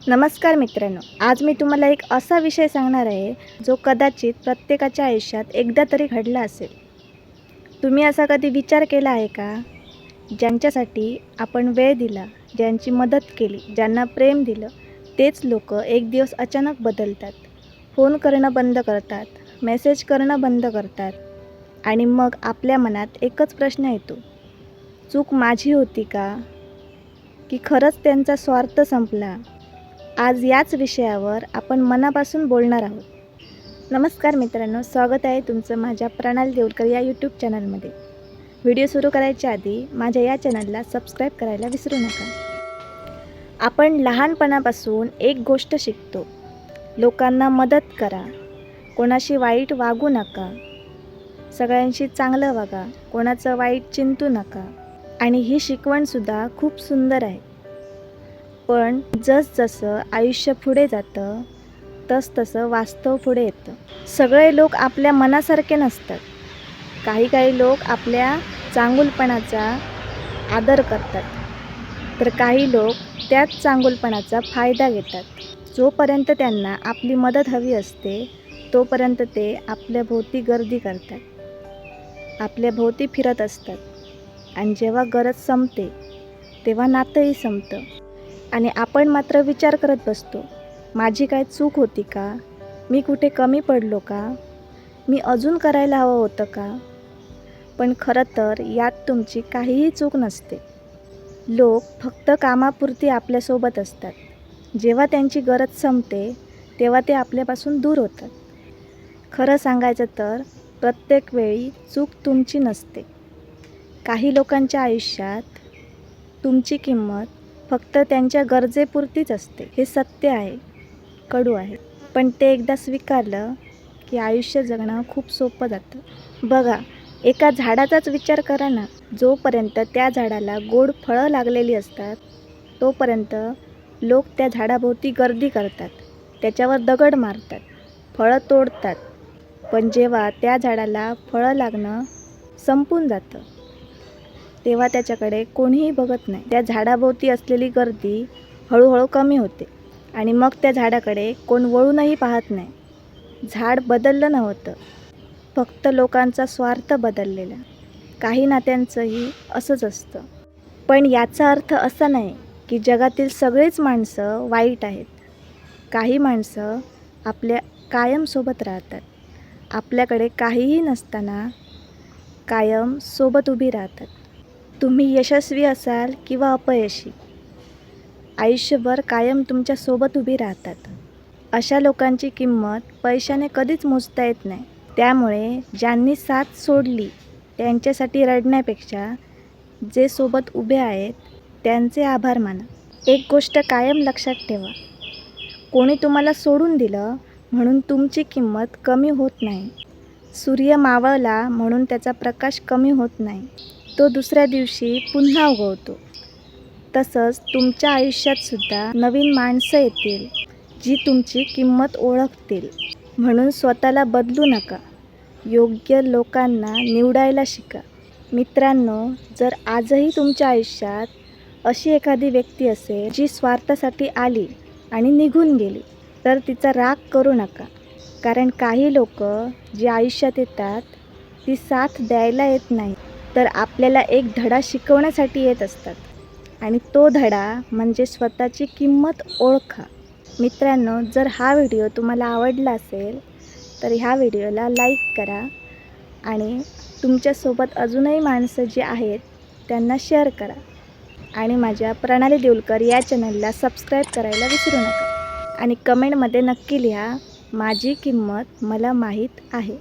नमस्कार मित्रांनो, आज मी तुम्हाला एक असा विषय सांगणार आहे जो कदाचित प्रत्येकाच्या आयुष्यात एकदा तरी घडला असेल. तुम्ही असा कधी विचार केला आहे का? ज्यांच्यासाठी आपण वेळ दिला, ज्यांची मदत केली, ज्यांना प्रेम दिलं, तेच लोक एक दिवस अचानक बदलतात. फोन करणं बंद करतात, मेसेज करणं बंद करतात आणि मग आपल्या मनात एकच प्रश्न येतो, चूक माझी होती का? की खरंच त्यांचा स्वार्थ संपला? आज याच विषयावर आपण मनापासून बोलणार आहोत. नमस्कार मित्रांनो, स्वागत आहे तुमचं माझ्या प्रणाली देवकर या यूट्यूब चॅनलमध्ये. व्हिडिओ सुरू करायच्या आधी माझ्या या चॅनलला सबस्क्राईब करायला विसरू नका. आपण लहानपणापासून एक गोष्ट शिकतो, लोकांना मदत करा, कोणाशी वाईट वागू नका, सगळ्यांशी चांगलं वागा, कोणाचं वाईट चिंतू नका. आणि ही शिकवणसुद्धा खूप सुंदर आहे. पण जसजसं आयुष्य पुढे जातं तसतसं वास्तव पुढे येतं. सगळे लोक आपल्या मनासारखे नसतात. काही लोक आपल्या चांगुलपणाचा आदर करतात, तर काही लोक त्याच चांगुलपणाचा फायदा घेतात. जोपर्यंत त्यांना आपली मदत हवी असते तोपर्यंत ते आपल्या भोवती गर्दी करतात, आपल्या भोवती फिरत असतात आणि जेव्हा गरज संपते तेव्हा नातंही संपतं. आणि आपण मात्र विचार करत बसतो, माझी काय चूक होती का? मी कुठे कमी पडलो का? मी अजून करायला हवं होतं का? पण खरं तर यात तुमची काहीही चूक नसते. लोक फक्त कामापुरती आपल्यासोबत असतात. जेव्हा त्यांची गरज संपते तेव्हा ते आपल्यापासून दूर होतात. खरं सांगायचं तर प्रत्येक वेळी चूक तुमची नसते. काही लोकांच्या आयुष्यात तुमची किंमत फक्त त्यांच्या गरजेपुरतीच असते. हे सत्य आहे, कडू आहे, पण ते एकदा स्वीकारलं की आयुष्य जगणं खूप सोपं जातं. बघा, एका झाडाचाच विचार करा ना. जोपर्यंत त्या झाडाला गोड फळं लागलेली असतात तोपर्यंत लोक त्या झाडाभोवती गर्दी करतात, त्याच्यावर दगड मारतात, फळं तोडतात. पण जेव्हा त्या झाडाला फळं लागणं संपून जातं तेव्हा त्याच्याकडे कोणीही बघत नाही. त्या झाडाभोवती असलेली गर्दी हळूहळू कमी होते आणि मग त्या झाडाकडे कोण वळूनही पाहत नाही. झाड बदललं नव्हतं, फक्त लोकांचा स्वार्थ बदललेला. काही नात्यांचंही असंच असतं. पण याचा अर्थ असा नाही की जगातील सगळीच माणसं वाईट आहेत. काही माणसं आपल्या कायम सोबत राहतात, आपल्याकडे काहीही नसताना कायम सोबत उभी राहतात. तुम्ही यशस्वी असाल किंवा अपयशी, आयुष्यभर कायम तुमच्यासोबत उभी राहतात. अशा लोकांची किंमत पैशाने कधीच मोजता येत नाही. त्यामुळे ज्यांनी साथ सोडली त्यांच्यासाठी रडण्यापेक्षा जे सोबत उभे आहेत त्यांचे आभार माना. एक गोष्ट कायम लक्षात ठेवा, कोणी तुम्हाला सोडून दिलं म्हणून तुमची किंमत कमी होत नाही. सूर्य मावळला म्हणून त्याचा प्रकाश कमी होत नाही, तो दुसऱ्या दिवशी पुन्हा उगवतो. तसंच तुमच्या आयुष्यातसुद्धा नवीन माणसं येतील जी तुमची किंमत ओळखतील. म्हणून स्वतःला बदलू नका, योग्य लोकांना निवडायला शिका. मित्रांनो, जर आजही तुमच्या आयुष्यात अशी एखादी व्यक्ती असेल जी स्वार्थासाठी आली आणि निघून गेली तर तिचा राग करू नका. कारण काही लोक जी आयुष्यात येतात ती साथ द्यायला येत नाही, तर आपल्याला एक धडा शिकवण्यासाठी येत असतात. आणि तो धडा म्हणजे स्वतःची किंमत ओळखा. मित्रांनो, जर हा व्हिडिओ तुम्हाला आवडला असेल तर ह्या व्हिडिओला लाईक करा आणि तुमच्यासोबत अजूनही माणसं जी आहेत त्यांना शेअर करा. आणि माझ्या प्रणाली देवकर या चॅनलला सबस्क्राईब करायला विसरू नका. आणि कमेंटमध्ये नक्की लिहा, माझी किंमत मला माहीत आहे.